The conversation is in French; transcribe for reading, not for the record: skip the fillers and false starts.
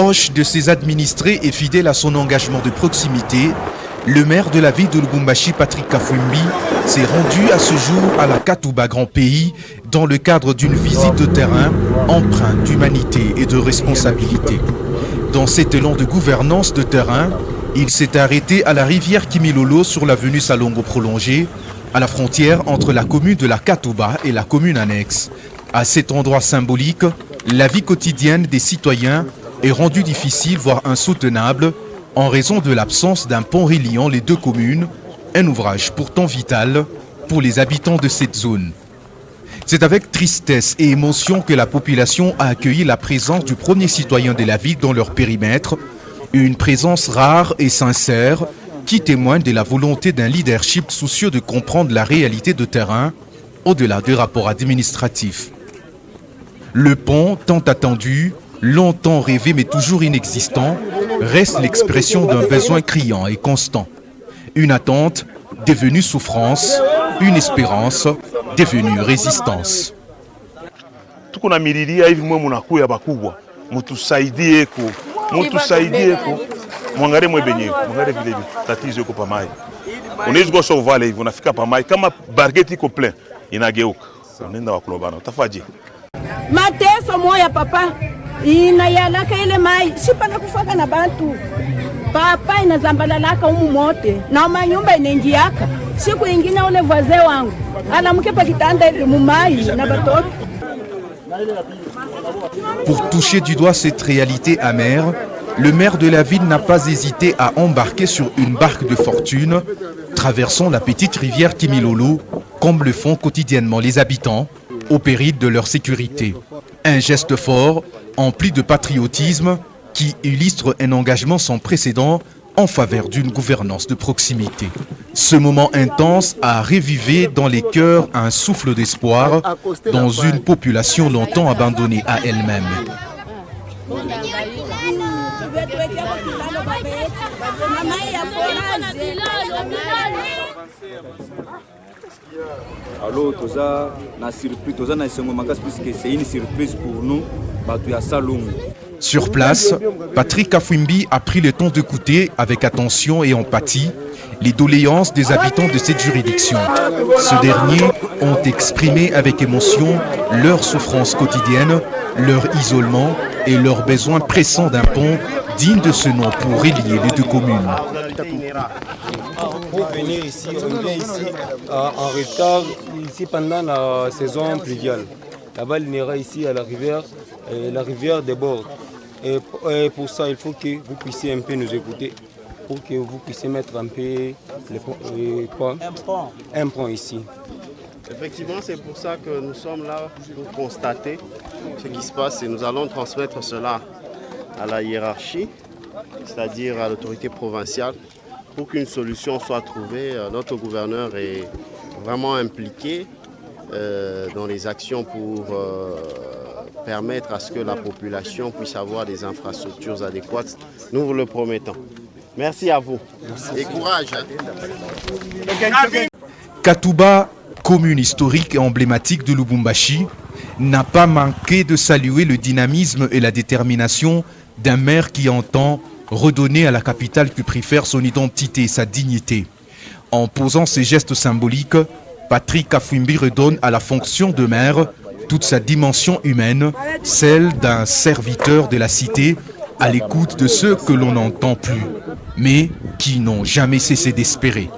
Proche de ses administrés et fidèle à son engagement de proximité, le maire de la ville de Lubumbashi, Patrick Kafwimbi, s'est rendu à ce jour à la Katouba Grand Pays dans le cadre d'une visite de terrain empreinte d'humanité et de responsabilité. Dans cet élan de gouvernance de terrain, il s'est arrêté à la rivière Kimilolo sur l'avenue Salongo prolongée, à la frontière entre la commune de la Katouba et la commune annexe. À cet endroit symbolique, la vie quotidienne des citoyens est rendue difficile, voire insoutenable, en raison de l'absence d'un pont reliant les deux communes, un ouvrage pourtant vital pour les habitants de cette zone. C'est avec tristesse et émotion que la population a accueilli la présence du premier citoyen de la ville dans leur périmètre, une présence rare et sincère qui témoigne de la volonté d'un leadership soucieux de comprendre la réalité de terrain au-delà des rapports administratifs. Le pont, tant attendu, longtemps rêvé mais toujours inexistant, reste l'expression d'un besoin criant et constant. Une attente devenue souffrance, une espérance devenue résistance. Tukunamililia hivi mwe munakuya bakubwa mutusaidieko mwangare mwebenye mwangare vile tatizo iko pamai unaweza go sovale hivi unafika pamai kama bargeti iko plein inageuka unaenda wakulobana utafaje mateso moya papa inayalaka ile mai sipana kufaka na bantu papa inazambalalaka umu mote na manyumba inengiaka siku ingine ule voisin wangu alamke pa kitanda ile mumai na batoto. Pour toucher du doigt cette réalité amère, le maire de la ville n'a pas hésité à embarquer sur une barque de fortune, traversant la petite rivière Kimilolo, comme le font quotidiennement les habitants, au péril de leur sécurité. Un geste fort, empli de patriotisme, qui illustre un engagement sans précédent en faveur d'une gouvernance de proximité. Ce moment intense a revivé dans les cœurs un souffle d'espoir dans une population longtemps abandonnée à elle-même. Alors, c'est une surprise pour nous, Sur place, Patrick Kafwimbi a pris le temps d'écouter avec attention et empathie les doléances des habitants de cette juridiction. Ces derniers ont exprimé avec émotion leurs souffrances quotidiennes, leur isolement et leurs besoins pressants d'un pont digne de ce nom pour relier les deux communes. Pour venir ici, on vient ici en retard ici pendant la saison pluviale. Là-bas, il ira ici à la rivière déborde. Et pour ça, il faut que vous puissiez un peu nous écouter, pour que vous puissiez mettre un peu un pont ici. Effectivement, c'est pour ça que nous sommes là pour constater ce qui se passe et nous allons transmettre cela à la hiérarchie, c'est-à-dire à l'autorité provinciale, pour qu'une solution soit trouvée. Notre gouverneur est vraiment impliqué dans les actions pour permettre à ce que la population puisse avoir des infrastructures adéquates. Nous vous le promettons. Merci à vous. Et courage. Katouba, commune historique et emblématique de Lubumbashi, n'a pas manqué de saluer le dynamisme et la détermination d'un maire qui entend redonner à la capitale qui préfère son identité et sa dignité. En posant ces gestes symboliques, Patrick Kafwimbi redonne à la fonction de maire toute sa dimension humaine, celle d'un serviteur de la cité à l'écoute de ceux que l'on n'entend plus, mais qui n'ont jamais cessé d'espérer.